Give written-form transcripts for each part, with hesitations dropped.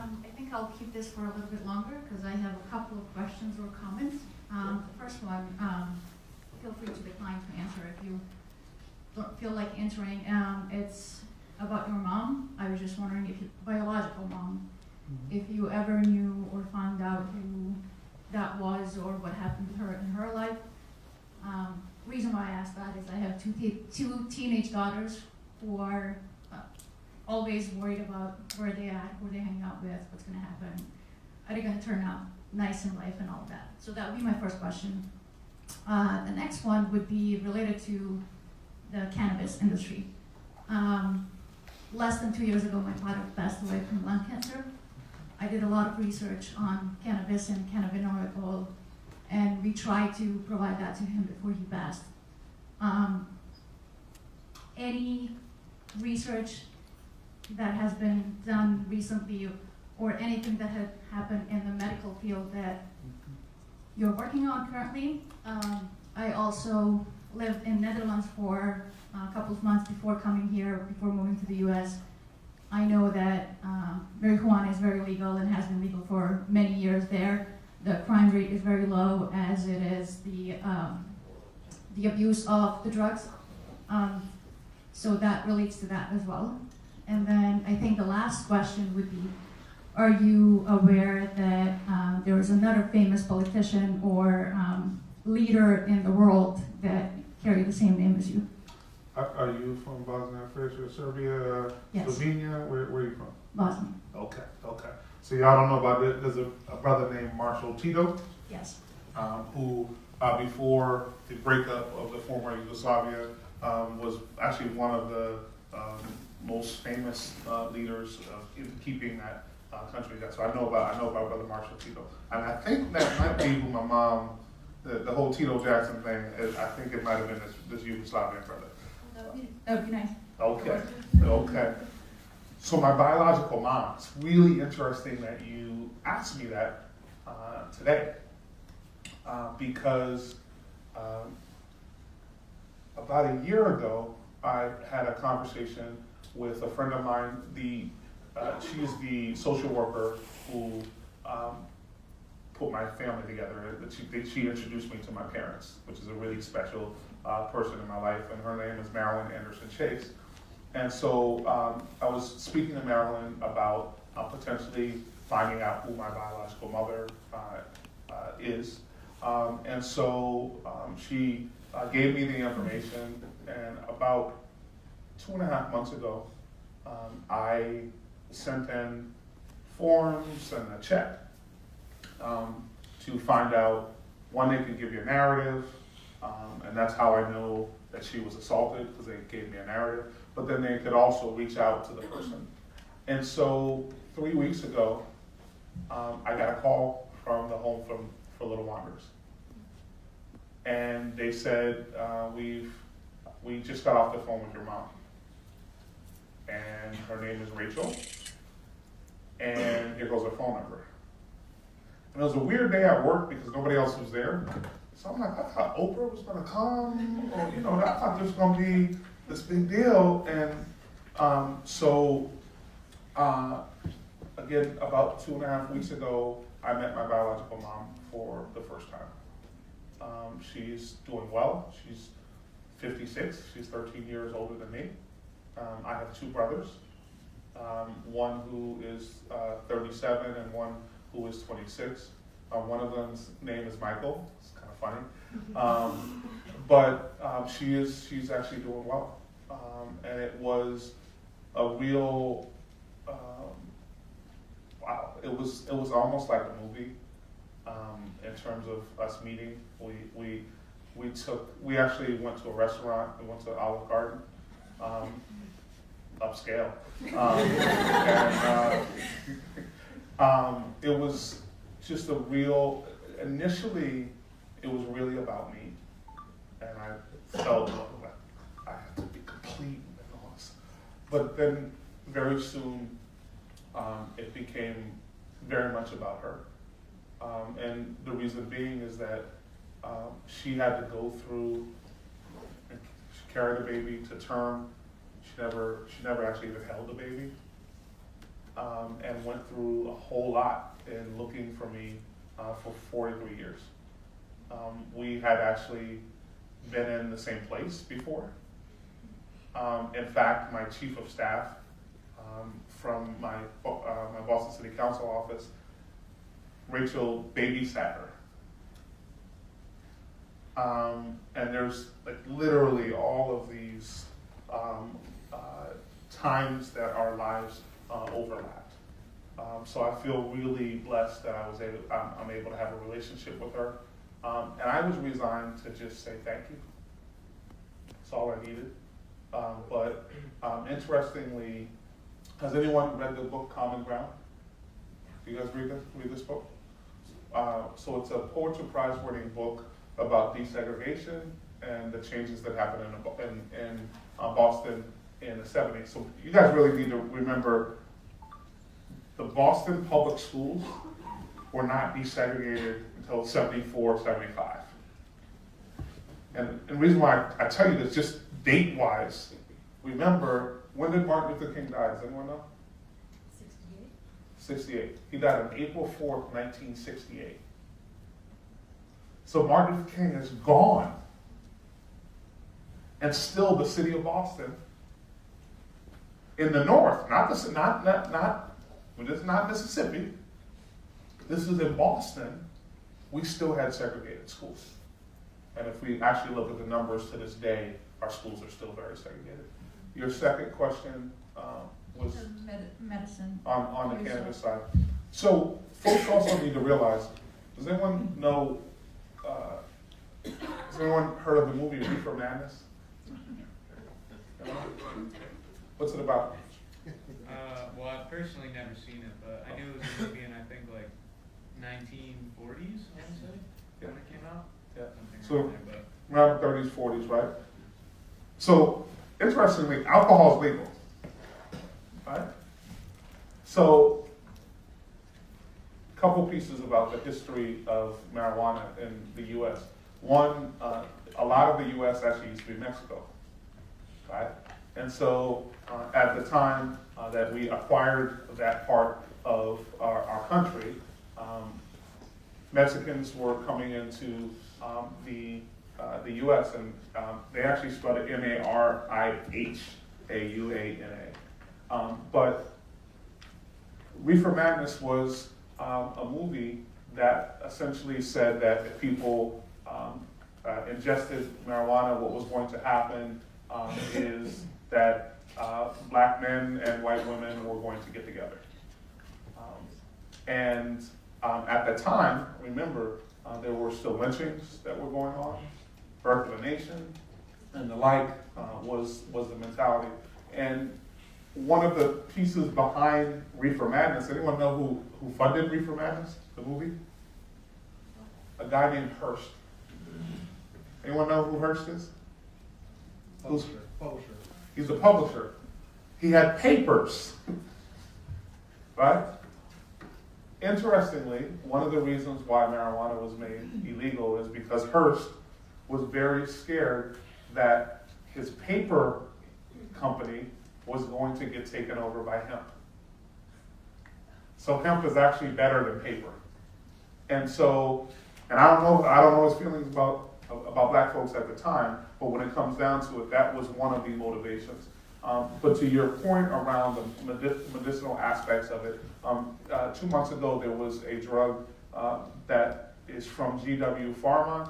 I think I'll keep this for a little bit longer because I have a couple of questions or comments. The first one, feel free to decline to answer if you don't feel like answering. It's about your mom. I was just wondering if biological mom, if you ever knew or found out who that was or what happened to her in her life. Reason why I asked that is I have two teenage daughters who are always worried about where they at, who they hang out with, what's going to happen, are they going to turn out nice in life and all that. So that would be my first question. The next one would be related to the cannabis industry. Less than 2 years ago, my father passed away from lung cancer. I did a lot of research on cannabis and cannabinoid oil, and we tried to provide that to him before he passed. Any research that has been done recently or anything that had happened in the medical field that you're working on currently? I also lived in Netherlands for a couple of months before coming here, before moving to the US. I know that marijuana is very legal and has been legal for many years there. The crime rate is very low, as it is the abuse of the drugs. So that relates to that as well. And then I think the last question would be, are you aware that there is another famous politician or leader in the world that carry the same name as you? Are you from Bosnia and Herzegovina, Serbia, Yes. Slovenia? Where are you from? Bosnia. Okay. So y'all don't know about it. There's a brother named Marshal Tito, Yes. who before the breakup of the former Yugoslavia was actually one of the most famous leaders in keeping that country. So I know about Brother Marshal Tito, and I think that might be who my mom. The whole Tito Jackson thing. I think it might have been this Yugoslavian brother. That would be nice. Okay. So my biological mom. It's really interesting that you asked me that today, because about a year ago, I had a conversation with a friend of mine. She is the social worker who put my family together. She introduced me to my parents, which is a really special person in my life, and her name is Marilyn Anderson Chase. And so I was speaking to Marilyn about potentially finding out who my biological mother is. And so she gave me the information, and about 2.5 months ago, I sent in forms and a check to find out, one, they could give you a narrative, and that's how I know that she was assaulted, because they gave me a narrative, but then they could also reach out to the person. And so 3 weeks ago, I got a call from the Home for Little Wanderers. And they said, we just got off the phone with your mom. And her name is Rachel. And here goes her phone number. And it was a weird day at work because nobody else was there. So I'm like, I thought Oprah was gonna come, or I thought this was gonna be this big deal. And again, about 2.5 weeks ago, I met my biological mom for the first time. She's doing well. She's 56. She's 13 years older than me. I have 2 brothers, one who is 37 and one who is 26. One of them's name is Michael. It's kind of funny, but she's actually doing well, and it was a real wow. It was almost like a movie in terms of us meeting. We actually went to a restaurant. We went to Olive Garden. Upscale. It was just initially, it was really about me. And I felt like I had to be complete and honest. But then very soon, it became very much about her. And the reason being is that she had to go through, she carried a baby to term. She never actually even held the baby. and went through a whole lot in looking for me for 43 years. We had actually been in the same place before. In fact, my chief of staff from my Boston City Council office, Rachel babysat her. And there's like literally all of these times that our lives overlapped. So I feel really blessed that I'm able to have a relationship with her. And I was resigned to just say thank you. That's all I needed. But interestingly, has anyone read the book Common Ground? Do you guys read this book? So it's a Pulitzer Prize winning book about desegregation and the changes that happened in Boston in the 70s. So you guys really need to remember the Boston public schools were not desegregated until 74, 75. And the reason why I tell you this, just date-wise, remember, when did Martin Luther King die? Does anyone know? 68. He died on April 4th, 1968. So Martin Luther King is gone. And still the city of Boston, in the north, this is not Mississippi. This is in Boston. We still had segregated schools. And if we actually look at the numbers to this day, our schools are still very segregated. Your second question was medicine on the cannabis side. So folks also need to realize, does anyone know, has anyone heard of the movie Reefer Madness? What's it about? Well, I've personally never seen it, but I knew it was a movie in, I think, like 1940s, I want to say, when it came out. Yeah. Something So around there, but around 30s, 40s, right? So interestingly, alcohol is legal, right? So a couple pieces about the history of marijuana in the U.S. One, a lot of the U.S. actually used to be Mexico, right? And so at the time that we acquired that part of our country, Mexicans were coming into the U.S. and they actually spelled it Marihuana. But Reefer Madness was a movie that essentially said that if people ingested marijuana, what was going to happen is that black men and white women were going to get together. At the time, remember, there were still lynchings that were going on, birth of a nation, and the like was the mentality. And one of the pieces behind Reefer Madness, anyone know who funded Reefer Madness, the movie? A guy named Hearst. Anyone know who Hearst is? Publisher. He's a publisher. He had papers, right? Interestingly, one of the reasons why marijuana was made illegal is because Hearst was very scared that his paper company was going to get taken over by hemp. So hemp is actually better than paper. And so, and I don't know his feelings about black folks at the time, but when it comes down to it, that was one of the motivations. But to your point around the medicinal aspects of it, 2 months ago there was a drug that is from GW Pharma,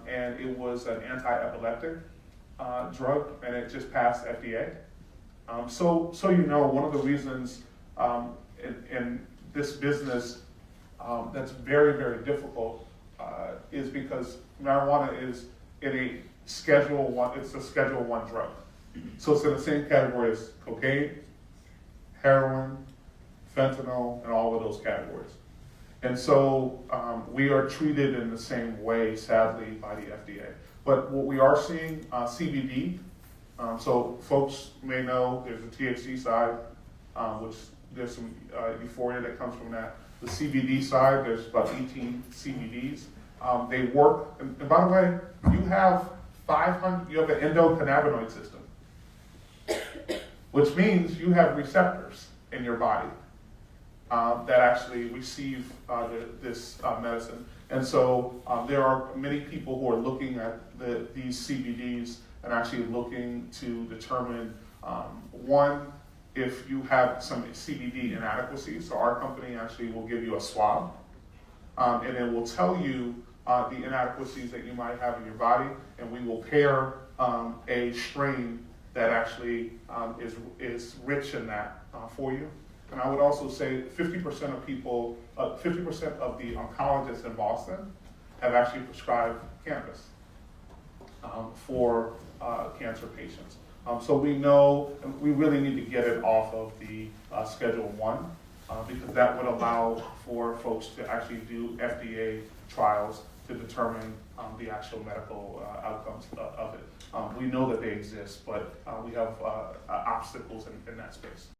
and it was an anti-epileptic drug, and it just passed FDA. So you know, one of the reasons in this business that's very, very difficult is because marijuana is in a Schedule 1, it's a Schedule 1 drug. So it's in the same category as cocaine, heroin, fentanyl, and all of those categories. And so we are treated in the same way, sadly, by the FDA. But what we are seeing, CBD, so folks may know there's a THC side, which there's some euphoria that comes from that. The CBD side, there's about 18 CBDs. They work, and by the way, you have an endocannabinoid system, which means you have receptors in your body that actually receive this medicine. And so there are many people who are looking at these CBDs and actually looking to determine, one, if you have some CBD inadequacies. So our company actually will give you a swab, and it will tell you the inadequacies that you might have in your body, and we will pair a strain that actually is rich in that for you. And I would also say 50% of people, 50% of the oncologists in Boston have actually prescribed cannabis for cancer patients. So we know we really need to get it off of the Schedule 1 because that would allow for folks to actually do FDA trials to determine the actual medical outcomes of it. We know that they exist, but we have obstacles in that space.